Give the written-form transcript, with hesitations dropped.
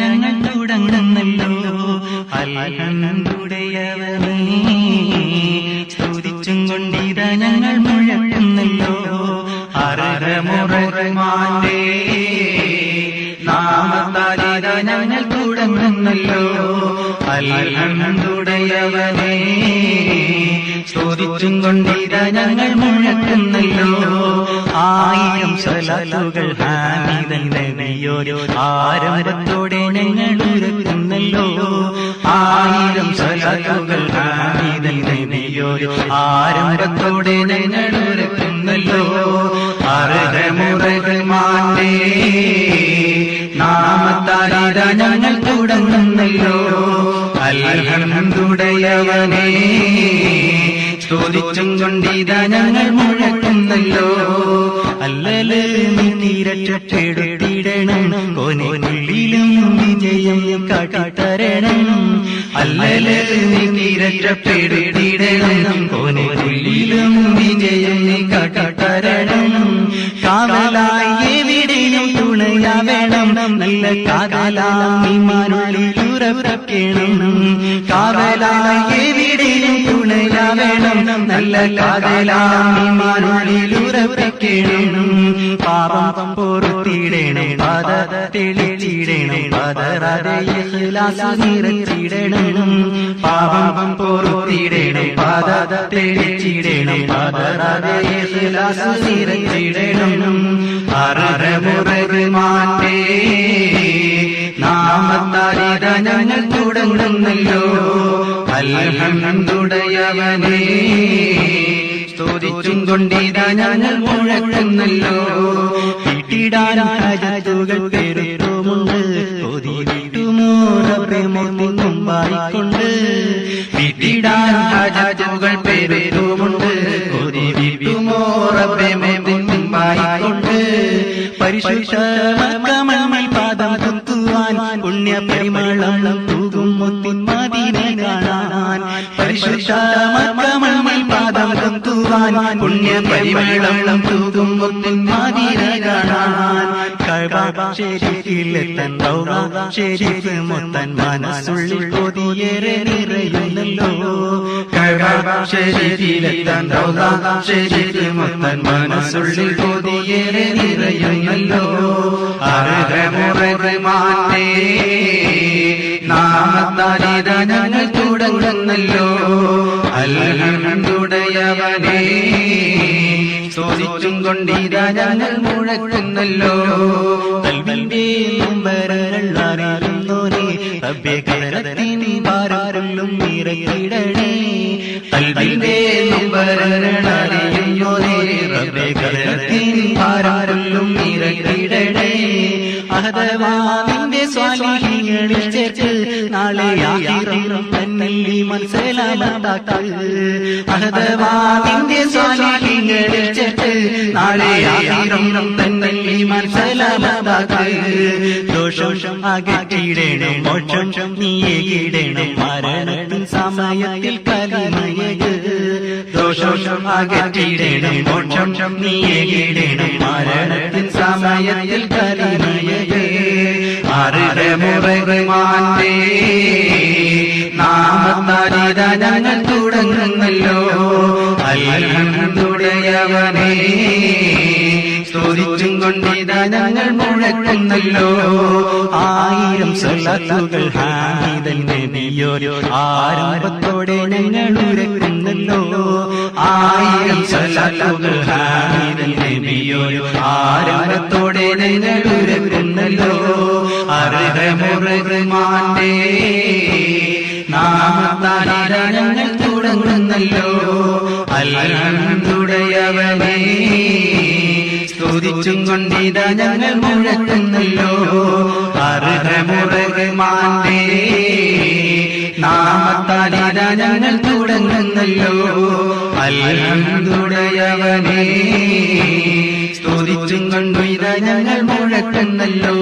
ഞങ്ങൾ തുടങ്ങുന്നല്ലോ. അൽഹംദുലില്ലാഹുടയവനേ സ്തുതിച്ചും കൊണ്ടിതാ ഞങ്ങൾ മുഴക്കുന്നല്ലോ. അർഹമുറഹ്മാന്റെ നാമത്താലിതാ ഞങ്ങൾ തുടങ്ങുന്നല്ലോ. അൽഹംദുലില്ലാഹുടയവനേ സ്തുതിച്ചും കൊണ്ടിതാ ഞങ്ങൾ മുഴക്കുന്നല്ലോ. 1000 സ്വലാത്തുകൾ ഹാമിദൻ നബിയോരോ ആരംഭത്തോടെ ഞങ്ങൾ ഉരക്കുന്നല്ലോ. 1000 സ്വലാത്തുകൾ ഹാമിദൻ നബിയോരോ ആരംഭത്തോടെ ഞങ്ങൾ ഉരക്കുന്നല്ലോ. അർഹമുറഹ്മാന്റെ നാമത്താലിതാ ഞങ്ങൾ തുടങ്ങുന്നല്ലോ. അൽഹംദുലില്ലാഹുടയവനേ സ്തുതിച്ചും കൊണ്ടിതാ ഞങ്ങൾ മുഴക്കുന്നല്ലോ. അല്ലല് നീ തീരറ്റപ്പെടുത്തിടണം, കൊനയിലും വിജയം കാട്ടിത്തരണം. അല്ലല് നീ തീരറ്റപ്പെടുത്തിടണം, കൊനയിലും വിജയം നീ കാട്ടിത്തരണം. കാവലായി എവിടെയും തുണയാ വേണം, നല്ല കാതലാമിമാനുള്ളിൽ ഉറപ്പിക്കണം. കാവലായി എവിടെയും തുണയാ വേണം, നല്ല കാതലാമിമാനുള്ളിൽ ഉറപ്പിക്കണം. പാപം പൊറുത്തിടണം, പാത തെളിച്ചിടണം, പതറാതെ ഇഖ്ലാസ് നിറച്ചിടണം. പാപം പൊറുത്തിടണം, പാത തെളിച്ചിടണം, പതറാതെ ഇഖ്ലാസ് നിറച്ചിടണം. അർഹമുറഹ്മാന്റെ നാമത്താലിതാ ഞങ്ങൾ തുടങ്ങുന്നല്ലോ. അൽഹംദുലില്ലാഹുടയവനേ സ്തുതിച്ചും കൊണ്ടിതാ ഞങ്ങൾ മുഴക്കുന്നല്ലോ. വീട്ടിടാൻ ഹജത്തുകൾ പെരുത്തുമുണ്ട്, കൊതി വിട്ടുമോ റബ്ബേ മുമ്പായിക്കൊണ്ട്. വീട്ടിടാൻ ഹജത്തുകൾ പെരുത്തുമുണ്ട്, കൊതി വിട്ടുമോ റബ്ബേ മുമ്പായിക്കൊണ്ട്. പരിശുദ്ധ മക്കമണ്ണിൽ പാദം കുത്തുവാൻ, പുണ്യ പരിമളം തൂകും മുത്തിൻ മദീനെ കാണാൻ. പരിശുദ്ധ മക്കമണ്ണിൽ പാദം കുത്തുവാൻ, പുണ്യ പരിമളം തൂകും മുത്തിൻ മദീനെ കാണാൻ. കഅബ ശരീഫിലെത്താൻ റൗള ശരീഫ് മുത്തൻ മനസ്സുള്ളിൽ കൊതിയേറെ നിറയുന്നല്ലോ. കഅബ ശരീഫിലെത്താൻ റൗള ശരീഫ് മുത്തൻ മനസ്സുള്ളിൽ കൊതിയേറെ നിറയുന്നല്ലോ. അർഹമുറഹ്മാന്റെ നാമത്താലിതാ ഞങ്ങൾ തുടങ്ങുന്നല്ലോ. അൽഹംദുലില്ലാഹുടയവനേ സ്തുതിച്ചും കൊണ്ടിതാ ഞങ്ങൾ മുഴക്കുന്നല്ലോ. കൽബിന്റെ നൊമ്പരങ്ങൾ അറിയുന്നോനേ, റബ്ബേ കരത്തിൻ ഭാരമുള്ളും നിറയിടണേ. കൽബിന്റെ നൊമ്പരങ്ങൾ അറിയുന്നോനേ, റബ്ബേ കരത്തിൻ ഭാരമുള്ളും നിറയിടണേ. അഥവാ നിന്റെ സ്വാലിഹീങ്ങളിൽ ചേർത്ത് നാളെ ആഖിറം തന്നിൽ മനസ്സിലാതാക്കൾ. അഥവാ നിന്റെ സ്വാലിഹീങ്ങളിൽ ചേർത്ത് നാളെ ആഖിറം തന്നിൽ മനസ്സിലാതാക്കൾ. ദോഷം അകറ്റിടണം, മോക്ഷം നീയേകിടണം, മരണത്തിൻ സമയത്തിൽ കലിമയക്. ദോഷം അകറ്റിടണം, മോക്ഷം നീയേകിടണം, മരണത്തിൻ സമയത്തിൽ കലിമയക്. അർഹമുറഹ്മാന്റെ നാമത്താലിതാ ഞങ്ങൾ തുടങ്ങുന്നല്ലോ. അൽഹംദുലില്ലാഹുടയവനേ സ്തുതിച്ചും കൊണ്ടിതാ ഞങ്ങൾ മുഴക്കുന്നല്ലോ. 1000 സ്വലാത്തുകൾ ഹാമിദൻ നബിയോരോ ആരംഭത്തോടെ ഞങ്ങൾ ഉരക്കുന്നല്ലോ. 1000 സ്വലാത്തുകൾ ഹാമിദൻ നബിയോരോ ആരംഭത്തോടെ ഞങ്ങൾ ഉരക്കുന്നല്ലോ. അർഹമുറഹ്മാന്റെ നാമത്താലിതാ ഞങ്ങൾ തുടങ്ങുന്നല്ലോ. അൽഹംദുലില്ലാഹുടയവനേ സ്തുതിച്ചും കൊണ്ടിതാ ഞങ്ങൾ മുഴക്കുന്നല്ലോ. അർഹമുറഹ്മാന്റെ നാമത്താലിതാ ഞങ്ങൾ തുടങ്ങുന്നല്ലോ. അൽഹംദുലില്ലാഹുടയവനേ സ്തുതിച്ചും കൊണ്ടിതാ ഞങ്ങൾ മുഴക്കുന്നല്ലോ.